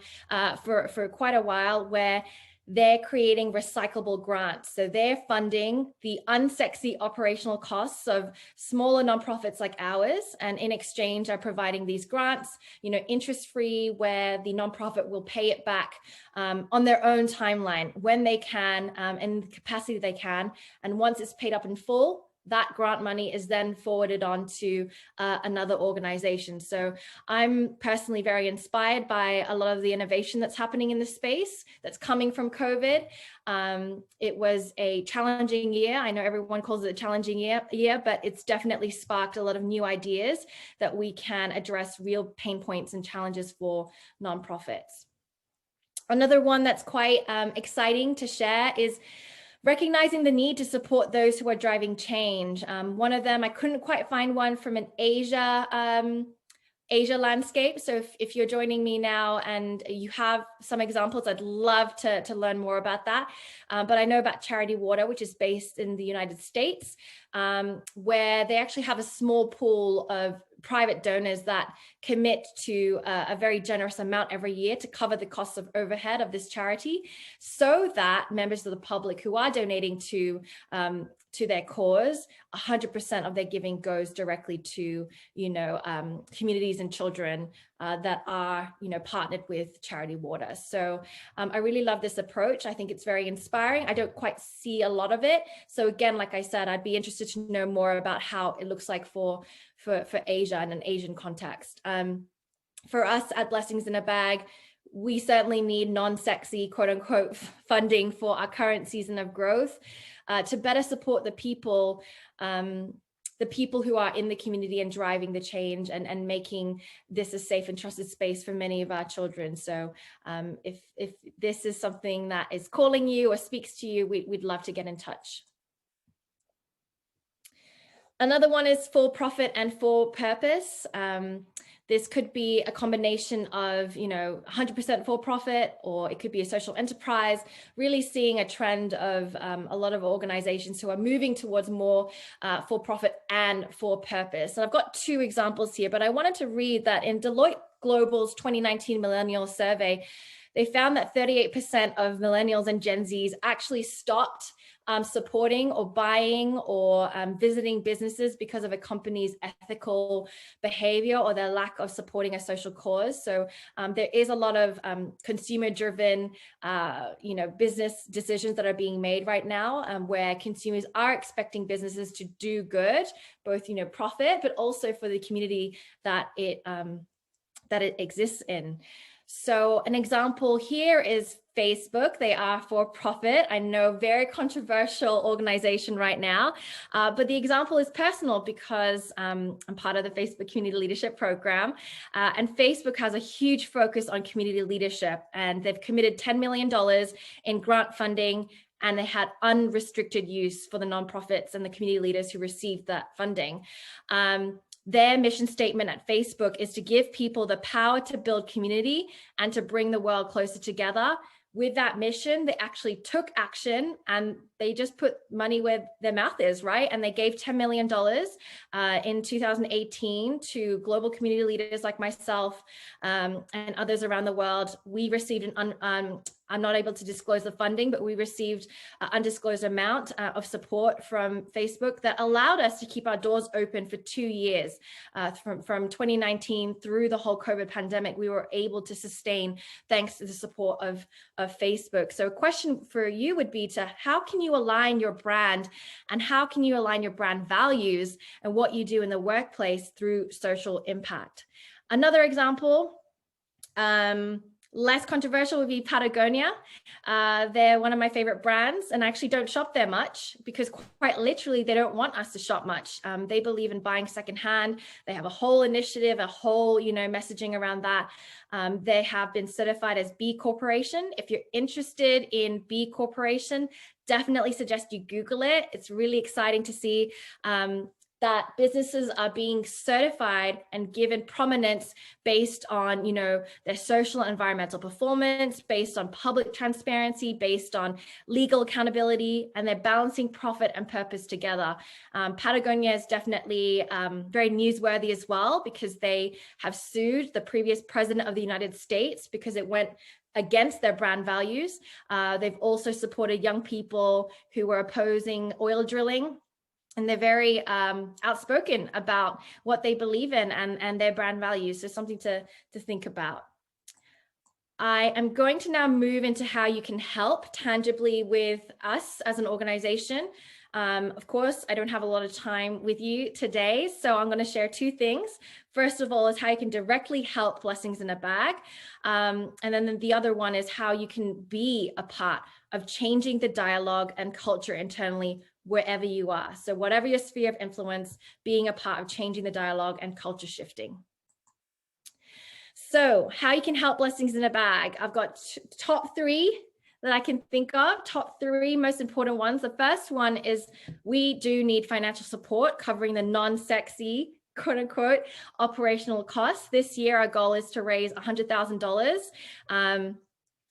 for quite a while, where they're creating recyclable grants. So they're funding the unsexy operational costs of smaller nonprofits like ours, and in exchange are providing these grants, you know, interest-free, where the nonprofit will pay it back on their own timeline when they can, and the capacity they can. And once it's paid up in full, that grant money is then forwarded on to another organization. So I'm personally very inspired by a lot of the innovation that's happening in this space that's coming from COVID. It was a challenging year. I know everyone calls it a challenging year, but it's definitely sparked a lot of new ideas that we can address real pain points and challenges for nonprofits. Another one that's quite exciting to share is recognizing the need to support those who are driving change. One of them, I couldn't quite find one from an Asia landscape. So if you're joining me now and you have some examples, I'd love to learn more about that. But I know about Charity Water, which is based in the United States, where they actually have a small pool of private donors that commit to a very generous amount every year to cover the costs of overhead of this charity, so that members of the public who are donating to their cause, 100% of their giving goes directly to, you know, communities and children that are, you know, partnered with Charity Water. So I really love this approach. I think it's very inspiring. I don't quite see a lot of it. So again, like I said, I'd be interested to know more about how it looks like for Asia and an Asian context. For us at Blessings in a Bag, we certainly need non-sexy, quote unquote, funding for our current season of growth to better support the people who are in the community and driving the change and making this a safe and trusted space for many of our children. So if this is something that is calling you or speaks to you, we'd love to get in touch. Another one is for profit and for purpose. This could be a combination of, you know, 100% for profit, or it could be a social enterprise, really seeing a trend of a lot of organizations who are moving towards more for profit and for purpose. And I've got 2 examples here, but I wanted to read that in Deloitte Global's 2019 Millennial Survey, they found that 38% of millennials and Gen Zs actually stopped supporting or buying or visiting businesses because of a company's ethical behavior or their lack of supporting a social cause. So there is a lot of consumer-driven, you know, business decisions that are being made right now, where consumers are expecting businesses to do good, both, you know, profit, but also for the community that it exists in. So an example here is Facebook. They are for profit. I know, very controversial organization right now, but the example is personal because I'm part of the Facebook Community Leadership Program, and Facebook has a huge focus on community leadership, and they've committed $10 million in grant funding, and they had unrestricted use for the nonprofits and the community leaders who received that funding. Their mission statement at Facebook is to give people the power to build community and to bring the world closer together with that mission, they actually took action and they just put money where their mouth is, right? And they gave $10 million in 2018 to global community leaders like myself and others around the world. We received I'm not able to disclose the funding, but we received an undisclosed amount of support from Facebook that allowed us to keep our doors open for 2 years. From 2019 through the whole COVID pandemic, we were able to sustain thanks to the support of Facebook. So a question for you would be to how can you align your brand and how can you align your brand values and what you do in the workplace through social impact? Another example, less controversial would be Patagonia. They're one of my favorite brands, and I actually don't shop there much because quite literally they don't want us to shop much. They believe in buying secondhand. They have a whole initiative, a whole, messaging around that. They have been certified as B Corporation. If you're interested in B Corporation, definitely suggest you Google it. It's really exciting to see that businesses are being certified and given prominence based on, their social and environmental performance, based on public transparency, based on legal accountability, and they're balancing profit and purpose together. Patagonia is definitely very newsworthy as well because they have sued the previous president of the United States because it went against their brand values. They've also supported young people who were opposing oil drilling. And they're very outspoken about what they believe in and their brand values. So something to think about. I am going to now move into how you can help tangibly with us as an organization. Of course, I don't have a lot of time with you today, so I'm going to share two things. First of all is how you can directly help Blessings in a Bag. And then the other one is how you can be a part of changing the dialogue and culture internally wherever you are. So whatever your sphere of influence, being a part of changing the dialogue and culture shifting. So how you can help Blessings in a Bag. I've got top three that I can think of, top three most important ones. The first one is we do need financial support covering the non-sexy, quote unquote, operational costs. This year, our goal is to raise $100,000.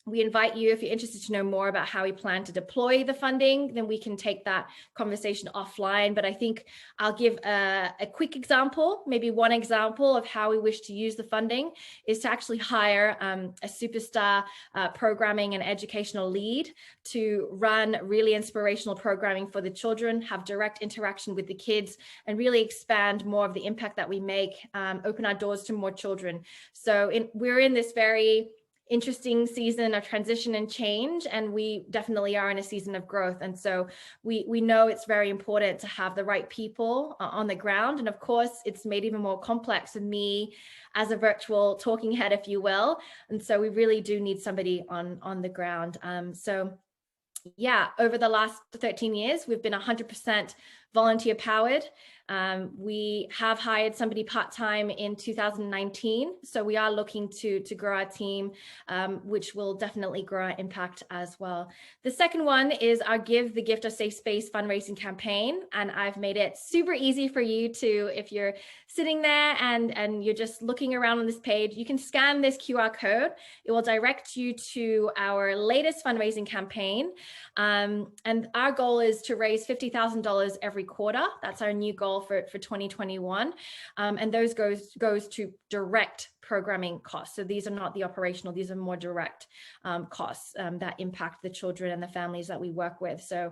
We invite you, if you're interested to know more about how we plan to deploy the funding, then we can take that conversation offline. But I think I'll give a quick example, maybe one example of how we wish to use the funding is to actually hire a superstar programming and educational lead to run really inspirational programming for the children, have direct interaction with the kids, and really expand more of the impact that we make, open our doors to more children. So we're in this very interesting season of transition and change, and we definitely are in a season of growth. And so we know it's very important to have the right people on the ground. And of course, it's made even more complex with me as a virtual talking head, if you will. And so we really do need somebody on the ground. So yeah, over the last 13 years, we've been 100% volunteer powered. We have hired somebody part-time in 2019. So we are looking to grow our team, which will definitely grow our impact as well. The second one is our Give the Gift of Safe Space fundraising campaign. And I've made it super easy for you to, if you're sitting there and you're just looking around on this page, you can scan this QR code. It will direct you to our latest fundraising campaign. And our goal is to raise $50,000 every quarter. That's our new goal for 2021. And those goes to direct programming costs. So these are not the operational, these are more direct costs that impact the children and the families that we work with. So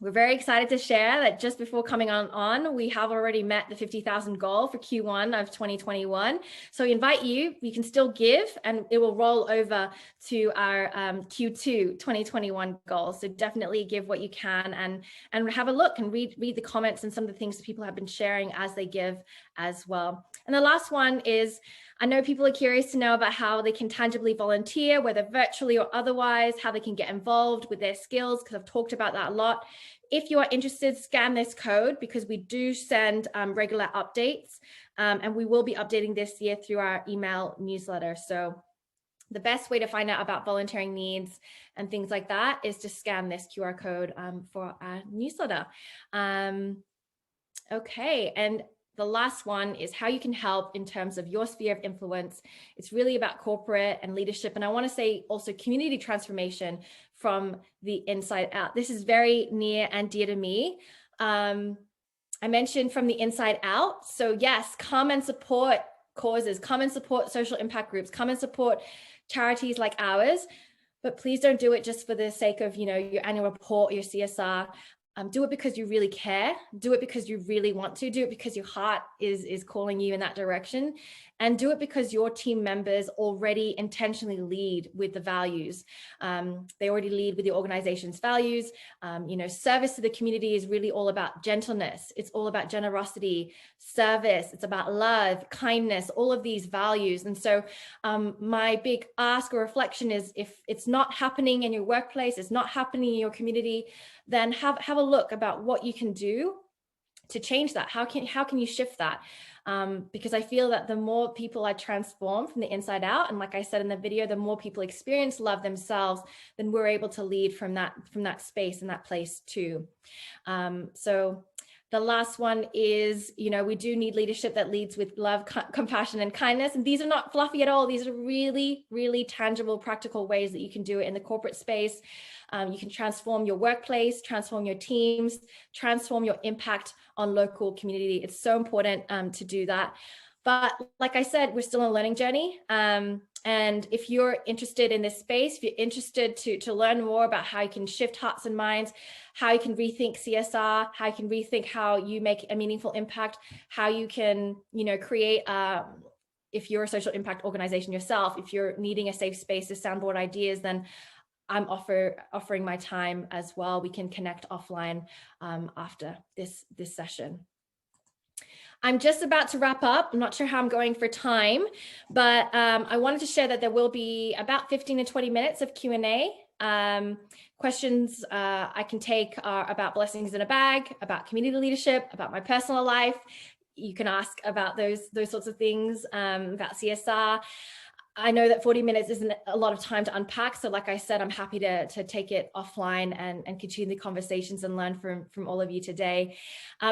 we're very excited to share that just before coming on, we have already met the 50,000 goal for Q1 of 2021. So we invite you, you can still give and it will roll over to our Q2 2021 goal. So definitely give what you can and have a look and read the comments and some of the things that people have been sharing as they give as well. And the last one is, I know people are curious to know about how they can tangibly volunteer, whether virtually or otherwise, how they can get involved with their skills, because I've talked about that a lot. If you are interested, scan this code because we do send regular updates and we will be updating this year through our email newsletter. So the best way to find out about volunteering needs and things like that is to scan this QR code for our newsletter. Okay, and the last one is how you can help in terms of your sphere of influence. It's really about corporate and leadership. And I want to say also community transformation from the inside out. This is very near and dear to me. I mentioned from the inside out. So yes, come and support causes, come and support social impact groups, come and support charities like ours, but please don't do it just for the sake of, you know, your annual report or your CSR. Do it because you really care. Do it because you really want to. Do it because your heart is calling you in that direction. And do it because your team members already intentionally lead with the values. They already lead with the organization's values. You know, service to the community is really all about gentleness. It's all about generosity, service. It's about love, kindness, all of these values. And so my big ask or reflection is, if it's not happening in your workplace, it's not happening in your community, then have a look about what you can do to change that. How can you shift that? Because I feel that the more people are transformed from the inside out, and like I said in the video, the more people experience love themselves, then we're able to lead from that space and that place too. So the last one is, you know, we do need leadership that leads with love, compassion, and kindness. And these are not fluffy at all. These are really, really tangible, practical ways that you can do it in the corporate space. You can transform your workplace, transform your teams, transform your impact on local community. It's so important to do that. But like I said, we're still on a learning journey. And if you're interested in this space, if you're interested to learn more about how you can shift hearts and minds, how you can rethink CSR, how you can rethink how you make a meaningful impact, how you can, you know, create if you're a social impact organization yourself, if you're needing a safe space to soundboard ideas, then I'm offering my time as well. We can connect offline after this session. I'm just about to wrap up. I'm not sure how I'm going for time, but I wanted to share that there will be about 15 to 20 minutes of Q&A. Questions I can take are about blessings in a bag, about community leadership, about my personal life. You can ask about those sorts of things, about CSR. I know that 40 minutes isn't a lot of time to unpack. So like I said, I'm happy to take it offline and continue the conversations and learn from all of you today.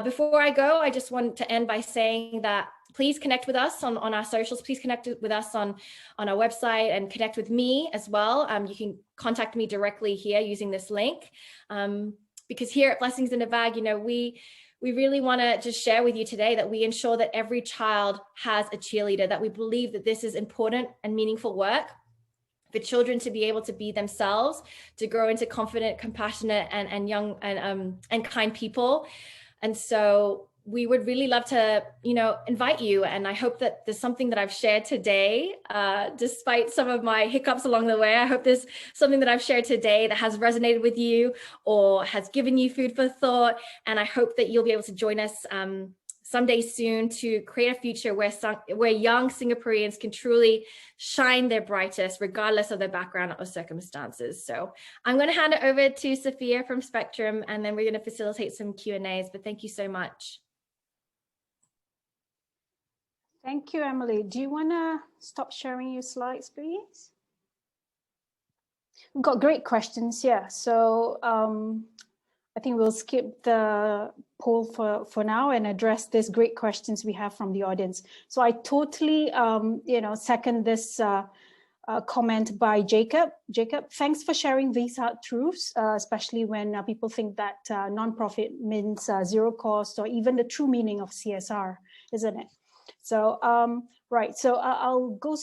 Before I go, I just want to end by saying that please connect with us on our socials. Please connect with us on our website and connect with me as well. You can contact me directly here using this link. Because here at Blessings in a Bag, you know, we really want to just share with you today that we ensure that every child has a cheerleader, that we believe that this is important and meaningful work for children to be able to be themselves, to grow into confident, compassionate, and young and kind people. And so we would really love to, you know, invite you. And I hope that there's something that I've shared today, despite some of my hiccups along the way. I hope there's something that I've shared today that has resonated with you or has given you food for thought. And I hope that you'll be able to join us someday soon to create a future where young Singaporeans can truly shine their brightest, regardless of their background or circumstances. So I'm going to hand it over to Sophia from Spectrum, and then we're going to facilitate some Q&As. But thank you so much. Thank you, Emily. Do you want to stop sharing your slides, please? We've got great questions here. So I think we'll skip the poll for now and address these great questions we have from the audience. So I totally, you know, second this comment by Jacob. Jacob, thanks for sharing these hard truths, especially when people think that nonprofit means zero cost or even the true meaning of CSR, isn't it? So, right. So I'll go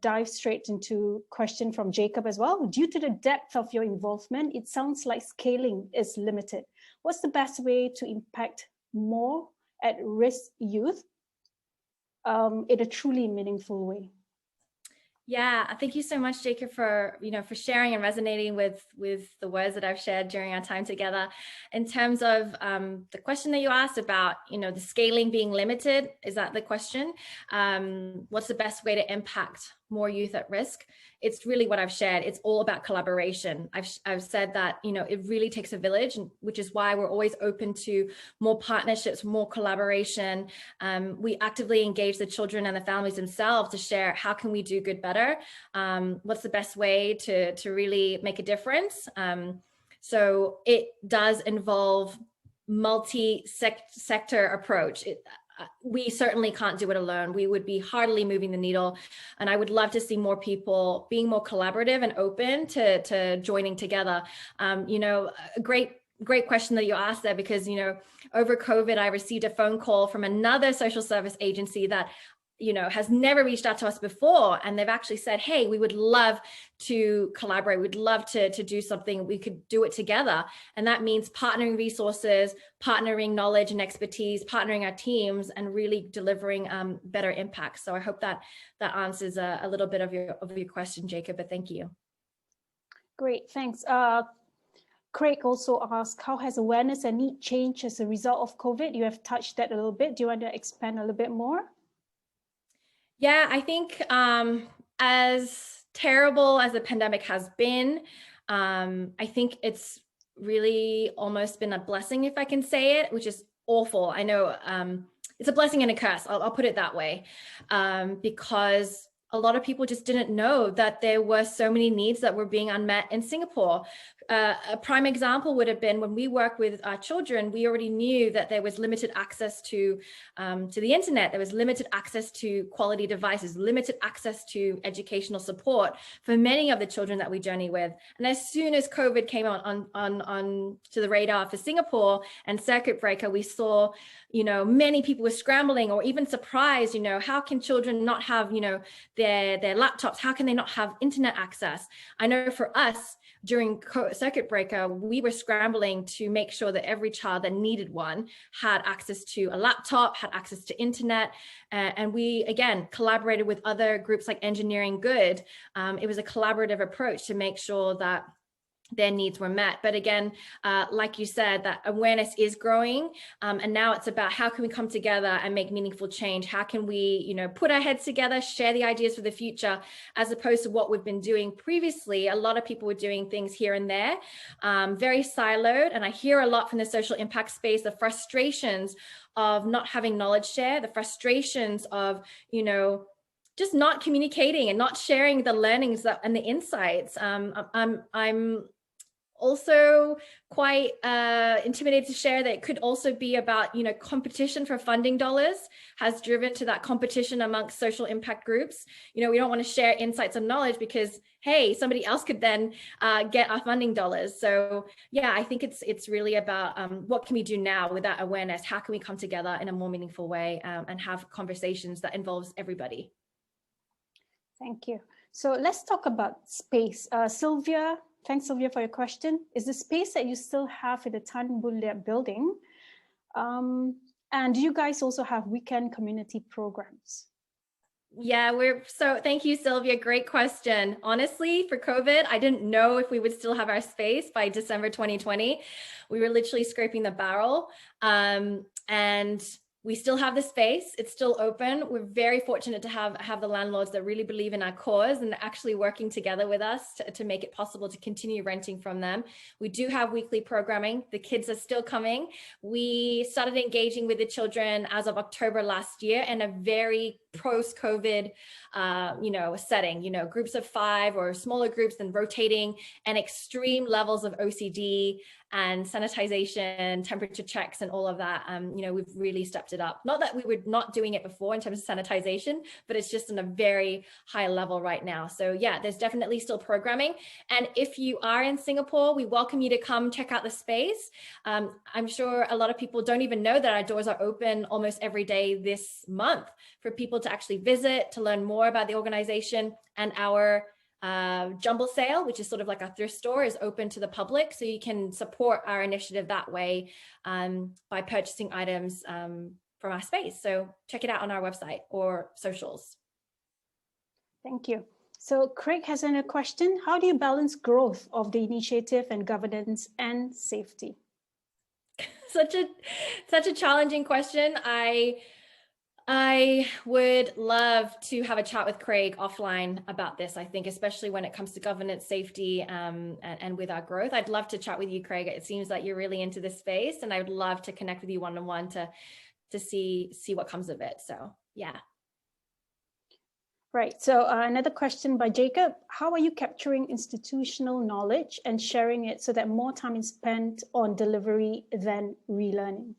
dive straight into question from Jacob as well. Due to the depth of your involvement, it sounds like scaling is limited. What's the best way to impact more at-risk youth in a truly meaningful way? Yeah, thank you so much, Jacob, for sharing and resonating with the words that I've shared during our time together. In terms of the question that you asked about, the scaling being limited, is that the question? What's the best way to impact more youth at risk? It's really what I've shared. It's all about collaboration. I've said that, it really takes a village, which is why we're always open to more partnerships, more collaboration. We actively engage the children and the families themselves to share, how can we do good better? What's the best way to really make a difference? So it does involve multi-sector approach. We certainly can't do it alone. We would be hardly moving the needle. And I would love to see more people being more collaborative and open to joining together. A great question that you asked there, because, over COVID, I received a phone call from another social service agency that, has never reached out to us before. And they've actually said, hey, we would love to collaborate. We'd love to do something. We could do it together. And that means partnering resources, partnering knowledge and expertise, partnering our teams, and really delivering better impact. So I hope that answers a little bit of your question, Jacob, but thank you. Great, thanks. Craig also asked, how has awareness and need changed as a result of COVID? You have touched that a little bit. Do you want to expand a little bit more? Yeah, I think as terrible as the pandemic has been, I think it's really almost been a blessing, if I can say it, which is awful. I know it's a blessing and a curse. I'll put it that way, because a lot of people just didn't know that there were so many needs that were being unmet in Singapore. A prime example would have been when we work with our children, we already knew that there was limited access to the internet. There was limited access to quality devices, limited access to educational support for many of the children that we journey with. And as soon as COVID came on to the radar for Singapore and circuit breaker, we saw, many people were scrambling or even surprised, how can children not have, their laptops? How can they not have internet access? I know for us, during circuit breaker, we were scrambling to make sure that every child that needed one had access to a laptop, had access to internet. And we, again, collaborated with other groups like Engineering Good. It was a collaborative approach to make sure that their needs were met. But again, like you said, that awareness is growing. And now it's about how can we come together and make meaningful change? How can we, put our heads together, share the ideas for the future, as opposed to what we've been doing previously. A lot of people were doing things here and there, very siloed. And I hear a lot from the social impact space, the frustrations of not having knowledge share, the frustrations of, just not communicating and not sharing the learnings and the insights. I'm also quite intimidated to share that it could also be about, competition for funding dollars has driven to that competition amongst social impact groups. We don't want to share insights and knowledge because, hey, somebody else could then get our funding dollars. So yeah, I think it's really about what can we do now with that awareness? How can we come together in a more meaningful way and have conversations that involves everybody? Thank you. So let's talk about space. Sylvia, thanks, Sylvia, for your question. Is the space that you still have in the Tan Boon Liat building? And do you guys also have weekend community programs? Yeah, thank you, Sylvia. Great question. Honestly, for COVID, I didn't know if we would still have our space by December 2020. We were literally scraping the barrel. And we still have the space. It's still open. We're very fortunate to have the landlords that really believe in our cause and actually working together with us to make it possible to continue renting from them. We do have weekly programming. The kids are still coming. We started engaging with the children as of October last year in a very post-COVID, setting, groups of 5 or smaller groups, and rotating, and extreme levels of OCD and sanitization, temperature checks, and all of that. We've really stepped it up. Not that we were not doing it before in terms of sanitization, but it's just on a very high level right now. So yeah, there's definitely still programming. And if you are in Singapore, we welcome you to come check out the space. I'm sure a lot of people don't even know that our doors are open almost every day this month for people to actually visit, to learn more about the organization. And our jumble sale, which is sort of like a thrift store, is open to the public. So you can support our initiative that way by purchasing items from our space. So check it out on our website or socials. Thank you. So Craig has another question. How do you balance growth of the initiative and governance and safety? Such a challenging question. I would love to have a chat with Craig offline about this, I think, especially when it comes to governance, safety, and with our growth. I'd love to chat with you, Craig. It seems that you're really into this space, and I would love to connect with you one-on-one to see what comes of it. So yeah. Right. So another question by Jacob. How are you capturing institutional knowledge and sharing it so that more time is spent on delivery than relearning?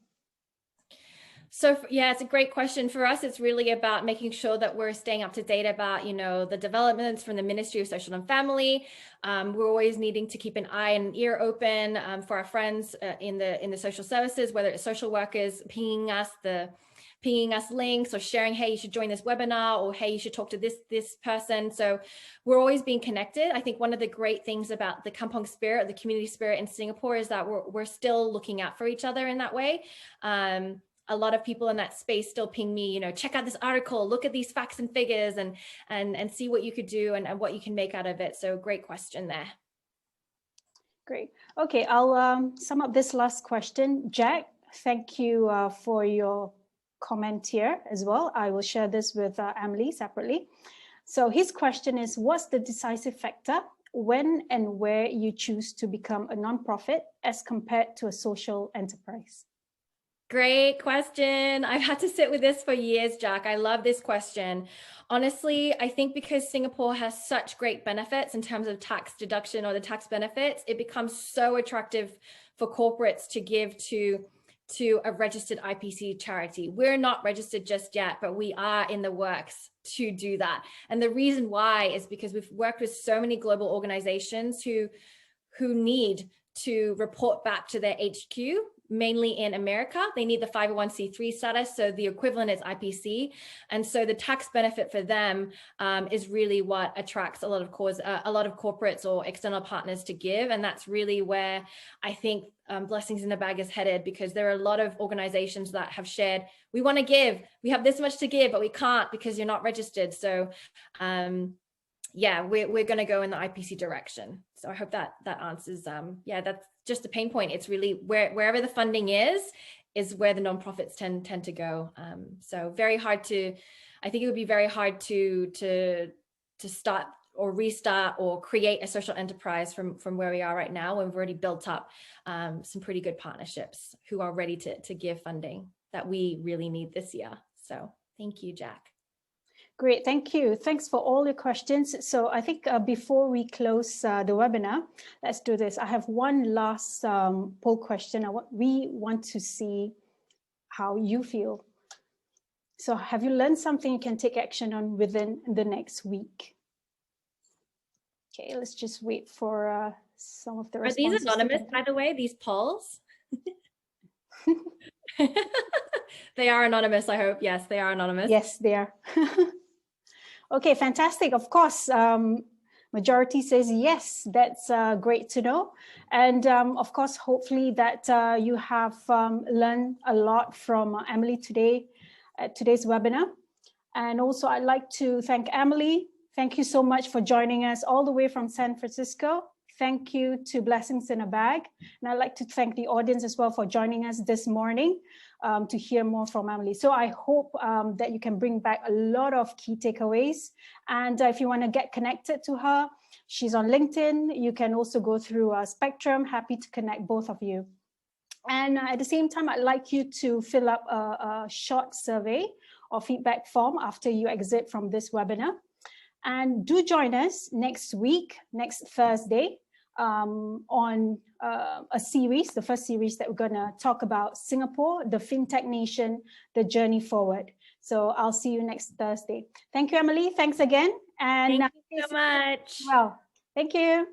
So yeah, it's a great question. For us, it's really about making sure that we're staying up to date about, the developments from the Ministry of Social and Family. We're always needing to keep an eye and ear open for our friends in the social services, whether it's social workers pinging us links or sharing, hey, you should join this webinar, or hey, you should talk to this person. So we're always being connected. I think one of the great things about the Kampong spirit, the community spirit in Singapore, is that we're still looking out for each other in that way. A lot of people in that space still ping me, check out this article, look at these facts and figures, and see what you could do and what you can make out of it. So great question there. Great. Okay, I'll sum up this last question. Jack, thank you for your comment here as well. I will share this with Emily separately. So his question is, what's the decisive factor when and where you choose to become a nonprofit as compared to a social enterprise? Great question. I've had to sit with this for years, Jack. I love this question. Honestly, I think because Singapore has such great benefits in terms of tax deduction or the tax benefits, it becomes so attractive for corporates to give to a registered IPC charity. We're not registered just yet, but we are in the works to do that. And the reason why is because we've worked with so many global organizations who need to report back to their HQ, mainly in America. They need the 501c3 status, so the equivalent is IPC. And so the tax benefit for them is really what attracts a lot of corporates or external partners to give. And that's really where I think Blessings in a Bag is headed, because there are a lot of organizations that have shared, we want to give, we have this much to give, but we can't because you're not registered. So yeah, we're going to go in the IPC direction. So I hope that answers, yeah, that's just the pain point. It's really wherever the funding is where the nonprofits tend to go. So very hard to, I think it would be very hard to start or restart or create a social enterprise from where we are right now, when we've already built up some pretty good partnerships who are ready to give funding that we really need this year. So thank you, Jack. Great, thank you. Thanks for all your questions. So I think before we close the webinar, let's do this. I have one last poll question. We want to see how you feel. So have you learned something you can take action on within the next week? Okay, let's just wait for some of the responses. Are these anonymous, by the way, these polls? They are anonymous, I hope. Yes, they are anonymous. Yes, they are. Okay, fantastic. Of course, majority says yes. That's great to know. And of course, hopefully that you have learned a lot from Emily today at today's webinar. And also, I'd like to thank Emily. Thank you so much for joining us all the way from San Francisco. Thank you to Blessings in a Bag. And I'd like to thank the audience as well for joining us this morning to hear more from Emily. So I hope that you can bring back a lot of key takeaways. And if you want to get connected to her, she's on LinkedIn. You can also go through Spectrum. Happy to connect both of you. And at the same time, I'd like you to fill up a short survey or feedback form after you exit from this webinar. And do join us next week, next Thursday, on a series, the first series that we're going to talk about Singapore, the FinTech nation, the journey forward. So I'll see you next Thursday. Thank you, Emily. Thanks again. And thank you so much. Well, thank you.